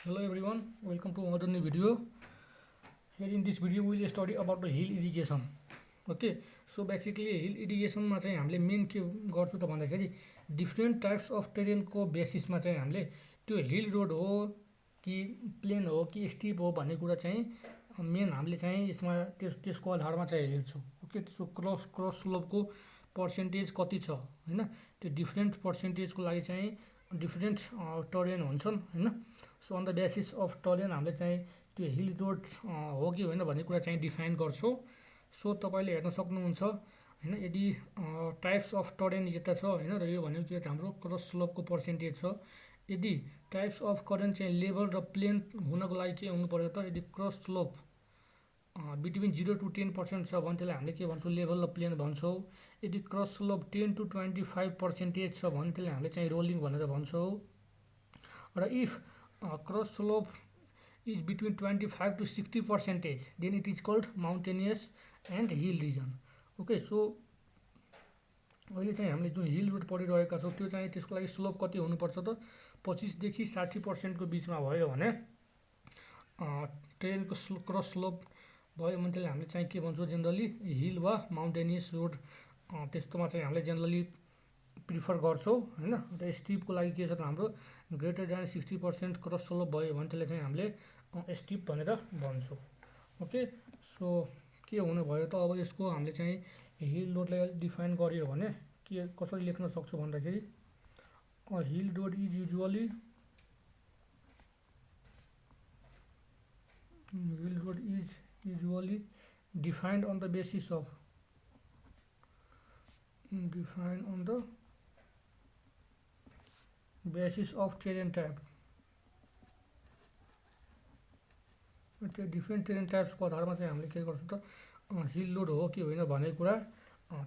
Hello everyone, welcome to another new video. Here in this video we will study about the hill irrigation. Okay, so basically hill irrigation मा चाहिँ हामीले main के गर्छु त भन्दाखेरि different types of टेरेनको बेसिसमा चाहिँ हामीले त्यो हिल रोड हो कि प्लेन हो कि स्टिप हो भन्ने कुरा चाहिँ मेन हामीले चाहिँ यसमा त्यसको आधारमा चाहिँ हेर्छौँ. ओके, सो क्रस स्लोपको पर्सेन्टेज कति छ हैन, त्यो डिफ्रेन्ट पर्सेन्टेजको लागि चाहिँ डिफ्रेन्ट टरेन हुन्छन् हैन. So on the basis of terrain हामीले चाहिँ त्यो हिल रोड हो कि होइन भन्ने कुरा चाहिँ डिफाइन गर्छौँ. सो तपाईँले हेर्न सक्नुहुन्छ हैन, यदि टाइप्स अफ टरेन यता छ हैन र यो भनेको के हाम्रो क्रस स्लोपको पर्सेन्टेज छ. यदि टाइप्स अफ करेन्ट चाहिँ लेभल र प्लेन हुनको लागि के हुनु पर्यो त, यदि क्रस स्लोप बिट्विन 0 to 10% छ भने त्यसलाई हामीले के भन्छौँ, लेभल र प्लेन भन्छौँ. यदि क्रस स्लोप 10 to 25% छ भने त्यसलाई हामीले चाहिँ रोलिङ भनेर भन्छौँ. र if cross slope is between 25 to 60%, then it is called mountainous and hill region. Okay, so अहिले चाहिँ हामीले जुन हिल रोड पढिरहेका छौँ त्यो चाहिँ त्यसको लागि स्लोप कति हुनुपर्छ त, 25 देखि 60% बिचमा भयो भने ट्रेनको क्रस स्लोप भयो भने त्यसलाई हामीले चाहिँ के भन्छौँ, जेनरली हिल वा माउन्टेनियस रोड त्यस्तोमा चाहिँ हामीले जेनरली प्रिफर गर्छौँ हैन. र स्टिपको लागि के छ त, हाम्रो ग्रेटर देन 60% क्रस स्लोप भयो भने त्यसलाई चाहिँ हामीले स्टिप भनेर भन्छौँ. ओके, सो के हुने भयो त, अब यसको हामीले चाहिँ हिल रोडलाई डिफाइन गरियो भने के कसरी लेख्न सक्छौँ भन्दाखेरि hill road is usually defined on the basis of terrain type. त्यो डिफ्रेन्ट टेरेन टाइप्सको आधारमा चाहिँ हामीले के गर्छौँ त, हिल रोड हो कि होइन भन्ने कुरा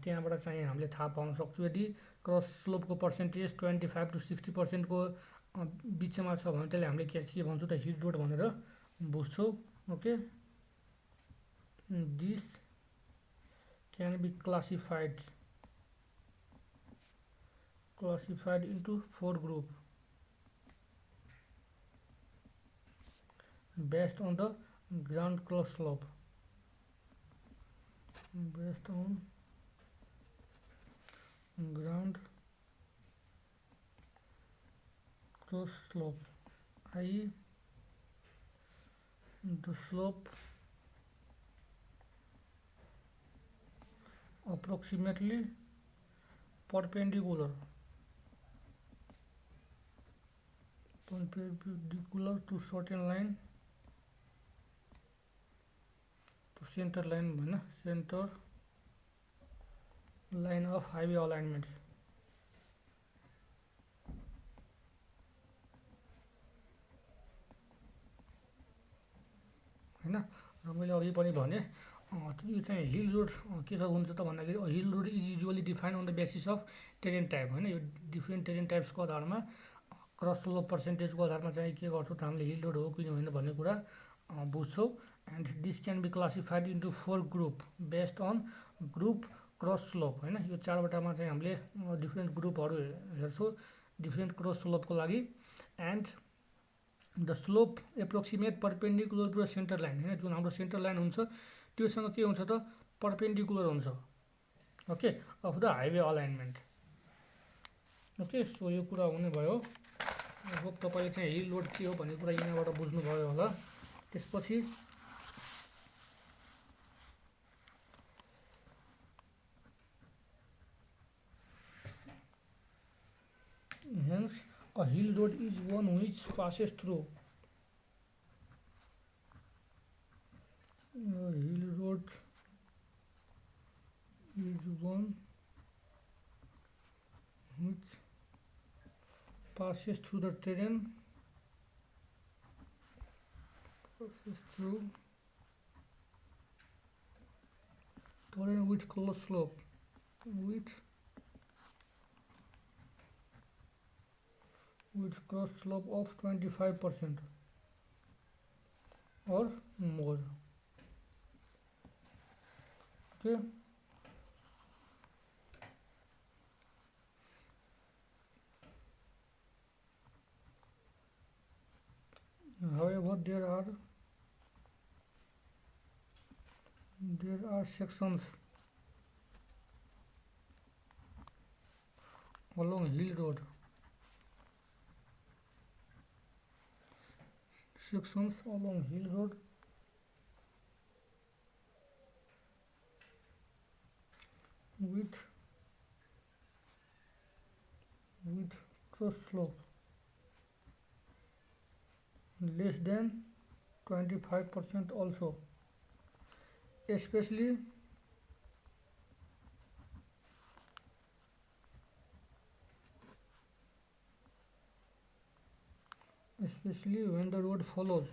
त्यहाँबाट चाहिँ हामीले थाहा पाउन सक्छौँ. यदि क्रस स्लोपको पर्सेन्टेज 25 to 60% को बिचमा छ भने त्यसले हामीले के भन्छौँ त, हिल रोड भनेर बुझ्छौँ. Okay, this can be classified into 4 group based on the ground cross slope. Based on ground cross slope, i.e. the slope approximately perpendicular to certain line, to center line हैन, center line of highway alignment. हैन, र मैले अघि पनि भने यो चाहिँ hill road के छ हुन्छ त भन्दाखेरि hill road is usually define on the basis of terrain type हैन. यो डिफ्रेन्ट टेरेन टाइप्सको आधारमा क्रस स्लोप पर्सेन्टेजको आधारमा चाहिँ के गर्छौँ त, हामीले हिल रोड हो कि होइन भन्ने कुरा बुझ्छौँ. And this can be classified into 4 group based on group cross slope हैन. यो चारवटामा चाहिँ हामीले डिफ्रेन्ट ग्रुपहरू हेर्छौँ डिफ्रेन्ट क्रस स्लोपको लागि. And the slope approximate perpendicular to the centre line हैन, जुन हाम्रो सेन्टर लाइन हुन्छ त्योसँग के हुन्छ त, परपेन्डिकुलर हुन्छ. Okay, of the highway alignment. Okay, so यो कुरा हुने भयो. आई होप तपाईँले चाहिँ हिल रोड के हो भन्ने कुरा यहाँबाट बुझ्नुभयो होला. त्यसपछि hence a hill road is one which passes through. A hill road is one which passes through the terrain, with close slope, with cross slope of 25% or more. Okay, However, there are sections along hill road. Sections along hill road with cross slope less than 25% also, especially when the road follows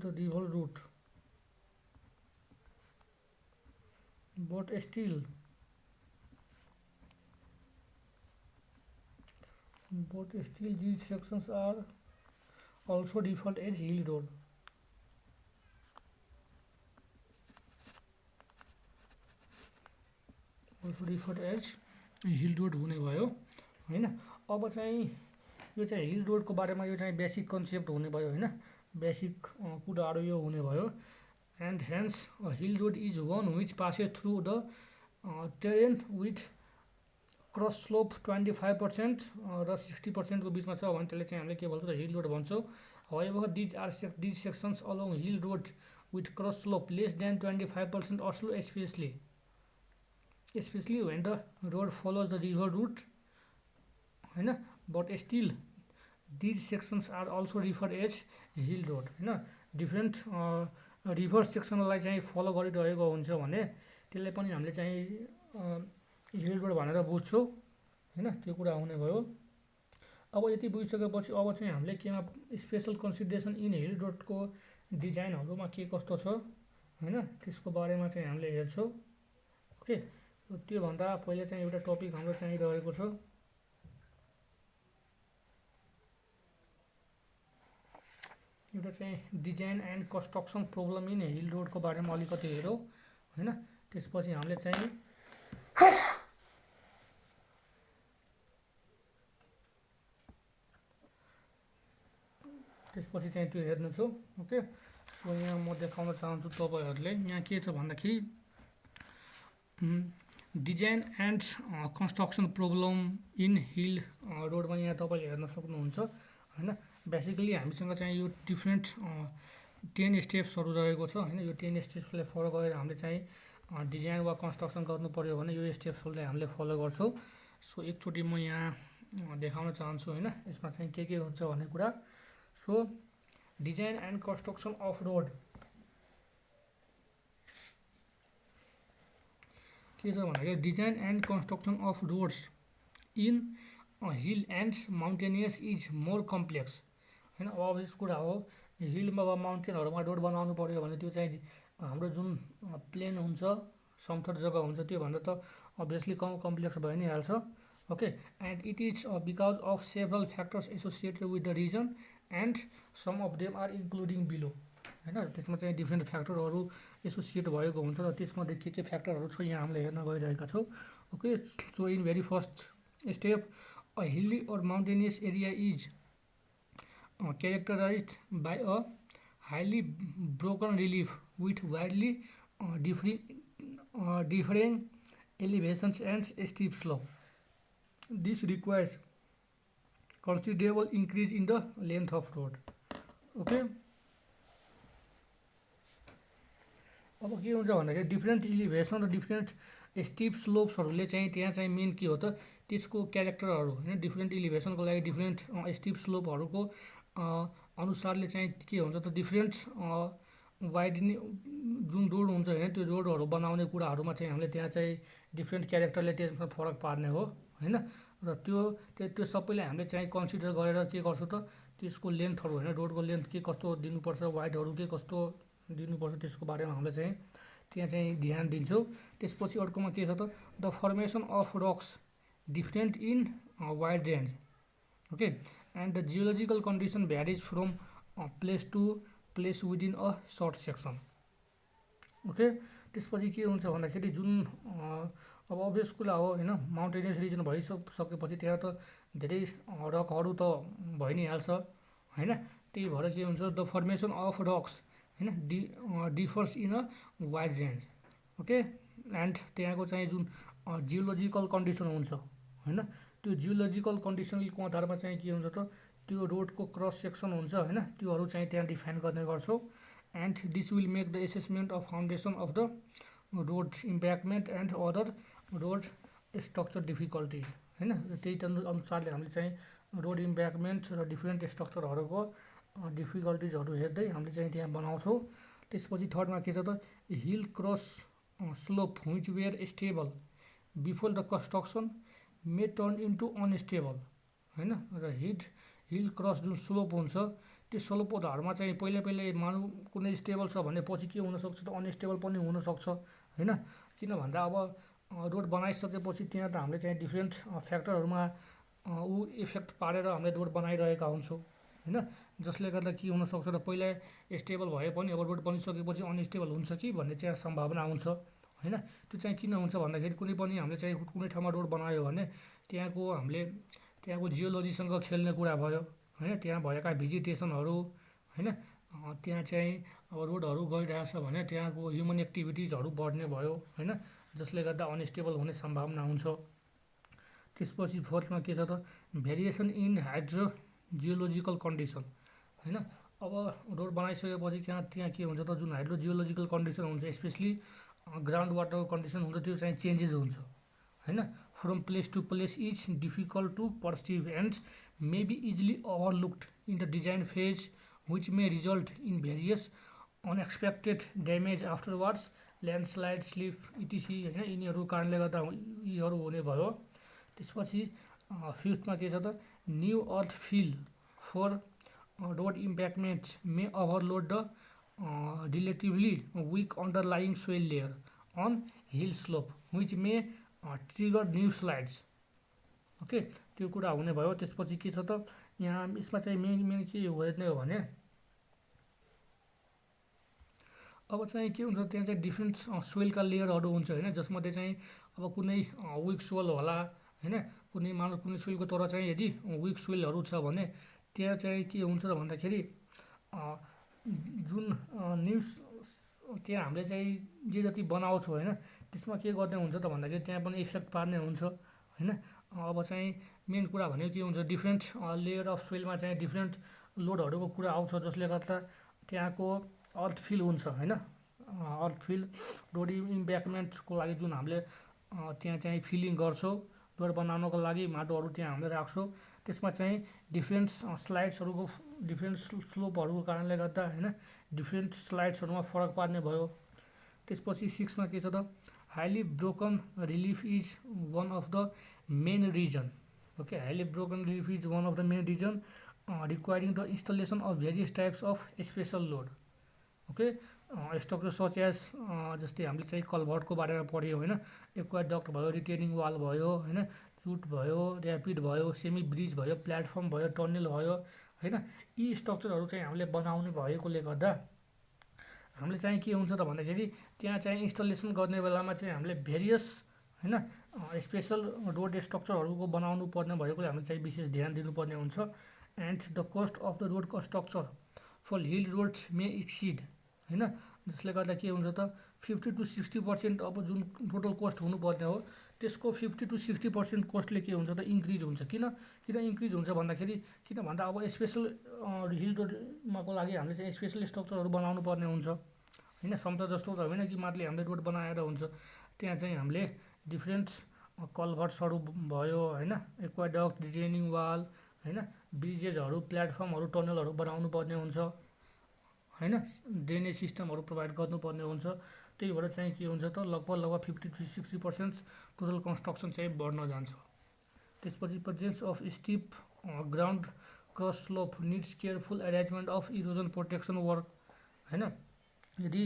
the river route, but still these sections are also default as hill road. Hill road हुने भयो हैन। अब चाहिँ यो चाहिँ hill रोडको बारेमा यो चाहिँ बेसिक कन्सेप्ट हुने भयो हैन, बेसिक कुराहरू यो हुने भयो। And hence hill road is one which passes through the terrain with cross slope 25% र 60% को बिचमा छ भने त्यसले चाहिँ हामीले के भन्छौँ त हिल रोड भन्छौँ। However these sections along hill road with cross slope less than 25% or so, especially when the road follows the river route हैन, but still these sections are also referred as hill road हैन। Different river सेक्सनलाई चाहिँ follow गरिरहेको हुन्छ भने त्यसलाई पनि हामीले चाहिँ हिल रोड भनेर बुझ्छौँ हैन, त्यो कुरा हुने भयो। अब यति बुझिसकेपछि अब चाहिँ हामीले केमा स्पेशल कन्सिडरेसन इन हिल रोडको डिजाइनहरुमा के कस्तो छ हैन, त्यसको बारेमा चाहिँ हामीले हेर्छौँ। ओके, त्यो भन्दा पहिले चाहिँ एउटा टपिक हाम्रो चाहिँ रहेको छ, एउटा चाहिँ design and construction problem in hill रोडको बारेमा अलिकति हेरौँ हैन। त्यसपछि हामीले चाहिँ त्यो हेर्नेछौँ। ओके, सो यहाँ म देखाउन चाहन्छु तपाईहरुले यहाँ के छ भन्दाखेरि design and construction problem in hill रोडमा यहाँ तपाईले हेर्न सक्नुहुन्छ हैन। बेसिकली हामीसँग चाहिँ यो डिफ्रेन्ट 10 स्टेप्सहरु रहेको छ हैन। यो 10 स्टेप्सलाई फलो गरेर हामीले चाहिँ डिजाइन वा कन्स्ट्रक्सन गर्नु पर्यो भने यो स्टेप्सहरुलाई हामीले फलो गर्छौं। सो एकचोटी म यहाँ देखाउन चाहन्छु हैन, यसमा चाहिँ के हुन्छ भन्ने कुरा। So design and construction of road के छ भन्दाखेरि design and construction of roads in hill and mountainous is more complex हैन। अब अभियस कुरा हो, हिलमा वा माउन्टेनहरुमा रोड बनाउनु पर्यो भने त्यो चाहिँ हाम्रो जुन प्लेन हुन्छ, समतल जग्गा हुन्छ, त्यो भन्दा त अभियसली कम कम्प्लेक्स भइ नै हाल्छ। Okay, and it is because of several factors associated with the region and some of them are including below हैन। त्यसमा चाहिँ डिफ्रेन्ट फ्याक्टरहरु एसोसिएट भएको हुन्छ र त्यसमध्ये के फ्याक्टरहरु छ यहाँ हामीले हेर्न गइरहेका छौं। Okay, so in very first step a hilly or mountainous area is characterized by a highly broken relief with widely differing elevations and steep slope. This requires considerable increase in the length of road. Okay, अब के हुन्छ भन्दाखेरि different elevation र different स्टिप स्लोप्सहरुले चाहिँ त्यहाँ चाहिँ main के हो त त्यसको क्यारेक्टरहरु हैन। डिफ्रेन्ट इलिभेसनको लागि डिफ्रेन्ट स्टिप स्लोपहरुको अनुसारले चाहिँ के हुन्छ त डिफ्रेन्ट वाइडनिङ जुन रोड हुन्छ हैन, त्यो रोडहरु बनाउने कुराहरुमा चाहिँ हामीले त्यहाँ चाहिँ डिफ्रेन्ट क्यारेक्टरले त्यसमा फरक पार्ने हो हैन। र त्यो सबैले हामीले चाहिँ कन्सिडर गरेर के गर्छौं त त्यसको लेन्थहरु हैन, रोडको लेन्थ के कस्तो दिनुपर्छ, वाइडहरु के कस्तो दिनुपर्छ, त्यसको बारेमा हामीले चाहिँ त्यहाँ चाहिँ ध्यान दिन्छौं। त्यसपछि अर्कोमा के छ त the formation of rocks different in wide range. Okay, and the geological condition varies from place to place within a short section. Okay, त्यसपछि के हुन्छ भन्दाखेरि जुन अब अभियस कुरा हो होइन, माउन्टेनियस रिजन भइसकेपछि त्यहाँ त धेरै रकहरू त भइ नै हाल्छ होइन। त्यही भएर के हुन्छ, द फर्मेसन अफ रक्स होइन differs in a wide range. Okay, and त्यहाँको चाहिँ जुन जियोलोजिकल कन्डिसन हुन्छ होइन, त्यो जियोलोजिकल कन्डिसनको आधारमा चाहिँ के हुन्छ त त्यो रोडको क्रस सेक्सन हुन्छ होइन, त्योहरू चाहिँ त्यहाँ डिफाइन गर्ने गर्छौँ। And this will make the assessment of foundation of the road embankment and other road structure difficulties होइन। त्यही अनुसारले हामीले चाहिँ रोड इम्प्याक्टमेन्ट र डिफ्रेन्ट स्ट्रक्चरहरूको डिफिकल्टिजहरू हेर्दै हामीले चाहिँ त्यहाँ बनाउँछौँ। त्यसपछि थर्डमा के छ त, hill cross slope which were stable before the construction may turn into unstable होइन। र हिल क्रस जुन स्लोप हुन्छ त्यो स्लोपको धरमा चाहिँ पहिले मानौँ कुनै स्टेबल छ भने पछि के हुनसक्छ त अनस्टेबल पनि हुनसक्छ होइन। किन भन्दा अब रोड बनाइसकेपछि त्यहाँ त हामीले चाहिँ डिफ्रेन्ट फ्याक्टरहरूमा इफेक्ट पारेर हामीले रोड बनाइरहेका हुन्छौँ होइन, जसले गर्दा के हुनसक्छ त पहिला स्टेबल भए पनि अब रोड बनिसकेपछि अनस्टेबल हुन्छ कि भन्ने चाहिँ सम्भावना हुन्छ होइन। त्यो चाहिँ किन हुन्छ भन्दाखेरि कुनै पनि हामीले चाहिँ कुनै ठाउँमा रोड बनायो भने त्यहाँको जियोलोजीसँग खेल्ने कुरा भयो होइन, त्यहाँ भएका भेजिटेसनहरू होइन, त्यहाँ चाहिँ अब रोडहरू गइरहेछ भने त्यहाँको ह्युमन एक्टिभिटिजहरू बढ्ने भयो होइन, जसले गर्दा अनस्टेबल हुने सम्भावना हुन्छ। त्यसपछि फोर्थमा के छ त, variation in hydro geological condition होइन। अब रोड बनाइसकेपछि त्यहाँ के हुन्छ त, जुन हाइड्रो जियोलोजिकल कन्डिसन हुन्छ स्पेसली ग्राउन्ड वाटरको कन्डिसन हुन्छ त्यो चाहिँ चेन्जेस हुन्छ होइन। From place to place is difficult to perceive and may be easily overlooked in the design phase which may result in various unexpected damage afterwards landslide slip etc होइन, यिनीहरू कारणले गर्दा यीहरू हुने भयो। त्यसपछि फिफ्थमा के छ त, new earth fill for road embankment may overload the relatively weak underlying soil layer on hill slope which may trigger new slides. Okay, त्यो कुरा हुने भयो। त्यसपछि के छ त, यहाँ यसमा चाहिँ मेन के हेर्ने हो भने अब चाहिँ के हुन्छ त्यहाँ चाहिँ डिफ्रेन्ट सोइलका लेयरहरू हुन्छ होइन, जसमध्ये चाहिँ अब कुनै विक सोइल होला होइन, कुनै मानव कुनै सोइलको तर चाहिँ यदि विक सोइलहरू छ भने त्यहाँ चाहिँ के हुन्छ त भन्दाखेरि जुन न्युज त्यहाँ हामीले चाहिँ जे जति बनाउँछौँ होइन त्यसमा के गर्ने हुन्छ त भन्दाखेरि त्यहाँ पनि इफेक्ट पार्ने हुन्छ होइन। अब चाहिँ मेन कुरा भनेको के हुन्छ, डिफ्रेन्ट लेयर अफ सोइलमा चाहिँ डिफ्रेन्ट लोडहरूको कुरा आउँछ, जसले गर्दा त्यहाँको अर्थ फिल हुन्छ होइन। अर्थ फिल रोड इम्प्याक्टमेन्टको लागि जुन हामीले त्यहाँ चाहिँ फिलिङ गर्छौँ रोड बनाउनको लागि माटोहरू त्यहाँ हामीले राख्छौँ, त्यसमा चाहिँ डिफ्रेन्ट स्लाइड्सहरूको डिफ्रेन्ट स्लोपहरूको कारणले गर्दा होइन डिफ्रेन्ट स्लाइड्सहरूमा फरक पार्ने भयो। त्यसपछि सिक्समा के छ त, highly broken relief is one of the main reason. Okay, highly broken relief is one of the main reason requiring the installation of various types of special load. Okay, structure such as जस्तै हामीले चाहिँ कल्भर्टको बारेमा पढ्यौँ होइन, aqueduct भयो, retaining wall भयो होइन, चुट भयो, rapid भयो, सेमी ब्रिज भयो, प्लेटफर्म भयो, टनल भयो होइन। यी स्ट्रक्चरहरू चाहिँ हामीले बनाउने भएकोले गर्दा हामीले चाहिँ के हुन्छ त भन्दाखेरि त्यहाँ चाहिँ इन्स्टलेसन गर्ने बेलामा चाहिँ हामीले भेरियस होइन स्पेसल रोड स्ट्रक्चरहरूको बनाउनु पर्ने भएकोले हामीले चाहिँ विशेष ध्यान दिनुपर्ने हुन्छ। And the cost of the road structure for hill roads may exceed होइन, जसले गर्दा के हुन्छ त 50 to 60% अब जुन टोटल कस्ट हुनुपर्ने हो त्यसको 50 to 60% कस्टले के हुन्छ त इन्क्रिज हुन्छ। किन इन्क्रिज हुन्छ भन्दाखेरि किन भन्दा अब स्पेसल हिल रोडमाको लागि हामीले चाहिँ स्पेसल स्ट्रक्चरहरू बनाउनु पर्ने हुन्छ होइन, समता जस्तो त होइन कि मात्रै हामीले रोड बनाएर हुन्छ। त्यहाँ चाहिँ हामीले डिफ्रेन्ट कल्भर्ट्सहरू भयो होइन, एक्वाडक्ट, रिटेनिङ वाल होइन, ब्रिजेसहरू, प्लेटफर्महरू, टनलहरू बनाउनु पर्ने हुन्छ होइन, ड्रेनेज सिस्टमहरू प्रोभाइड गर्नुपर्ने हुन्छ। त्यही भएर चाहिँ के हुन्छ त लगभग 50 to 60% टोटल कन्स्ट्रक्सन चाहिँ बढ्न जान्छ। त्यसपछि presence of steep ground cross slope needs careful arrangement of erosion protection work होइन। यदि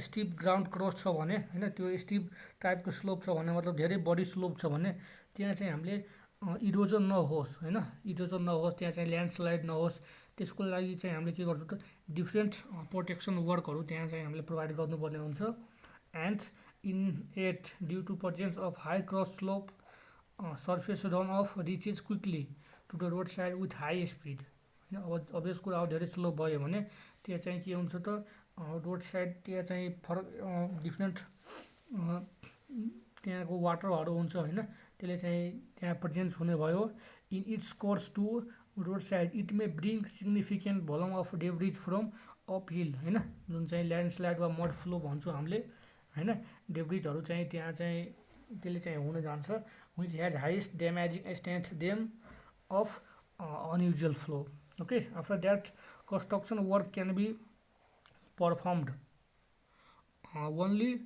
स्टिप ग्राउन्ड क्रस छ भने होइन, त्यो स्टिप टाइपको स्लोप छ भने मतलब धेरै बढी स्लोप छ भने त्यहाँ चाहिँ हामीले इरोजन नहोस् होइन, इरोजन नहोस्, त्यहाँ चाहिँ ल्यान्डस्लाइड नहोस्, त्यसको लागि चाहिँ हामीले के गर्छौँ त डिफ्रेन्ट प्रोटेक्सन वर्कहरू त्यहाँ चाहिँ हामीले प्रोभाइड गर्नुपर्ने हुन्छ। and in it due to presence of high cross slope surface runoff reaches quickly to the roadside with high speed होइन अब यसको अब धेरै स्लो भयो भने त्यहाँ चाहिँ के हुन्छ त रोड साइड त्यहाँ चाहिँ फरक डिफ्रेन्ट त्यहाँको वाटरहरू हुन्छ होइन त्यसले चाहिँ त्यहाँ प्रेजेन्स हुने भयो in its course to road side it may bring significant volume of debris from uphill होइन जुन चाहिँ ल्यान्डस्लाइड वा मड फ्लो भन्छौँ हामीले होइन डेब्रिजहरू चाहिँ त्यहाँ चाहिँ त्यसले चाहिँ हुन जान्छ which has highest damaging strength them of unusual flow. Okay, after that construction work can be performed only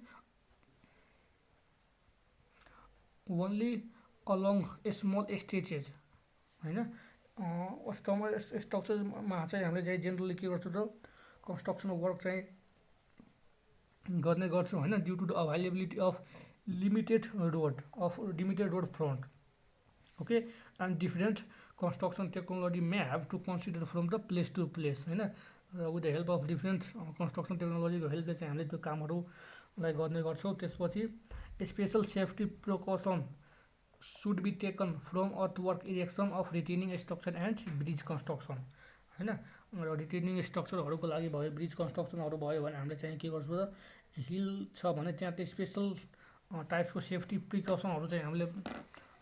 along small stretches होइन स्ट्रक्चरमा चाहिँ हामीले चाहिँ जेनरली के गर्छौँ त कन्स्ट्रक्सन वर्क चाहिँ गर्ने गर्छौँ होइन due to the availability of limited road front okay and different construction technology may have to consider from the place to place होइन with the help of different construction technology को हेल्पले चाहिँ हामीले त्यो कामहरूलाई गर्ने गर्छौँ त्यसपछि special safety precaution should be taken from earthwork erection of retaining structure and bridge construction होइन र रिटेनिङ स्ट्रक्चरहरूको लागि भयो ब्रिज कन्स्ट्रक्सनहरू भयो भने हामीले चाहिँ के गर्छौँ त हिल छ भने त्यहाँ त्यो स्पेसल टाइप्सको सेफ्टी प्रिकसनहरू चाहिँ हामीले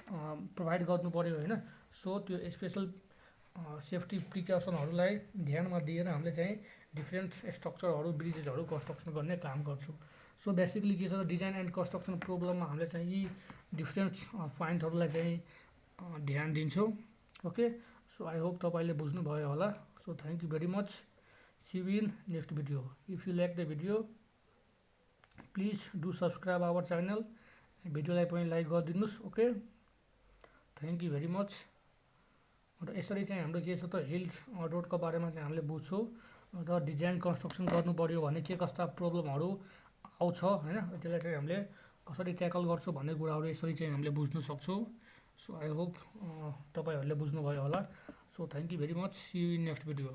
प्रोभाइड गर्नु पर्यो होइन सो त्यो स्पेसल सेफ्टी प्रिकसनहरूलाई ध्यानमा दिएर हामीले चाहिँ डिफ्रेन्ट स्ट्रक्चरहरू ब्रिजेसहरू कन्स्ट्रक्सन गर्ने काम गर्छौँ सो बेसिकली के छ त डिजाइन एन्ड कन्स्ट्रक्सन प्रब्लममा हामीले चाहिँ यी डिफ्रेन्ट पोइन्टहरूलाई चाहिँ ध्यान दिन्छौँ ओके सो आई होप तपाईँले बुझ्नुभयो होला so thank you very much see you in next video if you like the video please do subscribe our channel भिडियोलाई पनि लाइक गरिदिनुहोस् okay thank you very much र यसरी चाहिँ हाम्रो के छ त हिल रोडको बारेमा चाहिँ हामीले बुझ्छौँ र डिजाइन कन्स्ट्रक्सन गर्नु पऱ्यो भने के कस्ता प्रब्लमहरू आउँछ होइन त्यसलाई चाहिँ हामीले कसरी ट्याकल गर्छौँ भन्ने कुराहरू यसरी चाहिँ हामीले बुझ्न सक्छौँ सो आई होप तपाईँहरूले बुझ्नुभयो होला so thank you very much see you in next video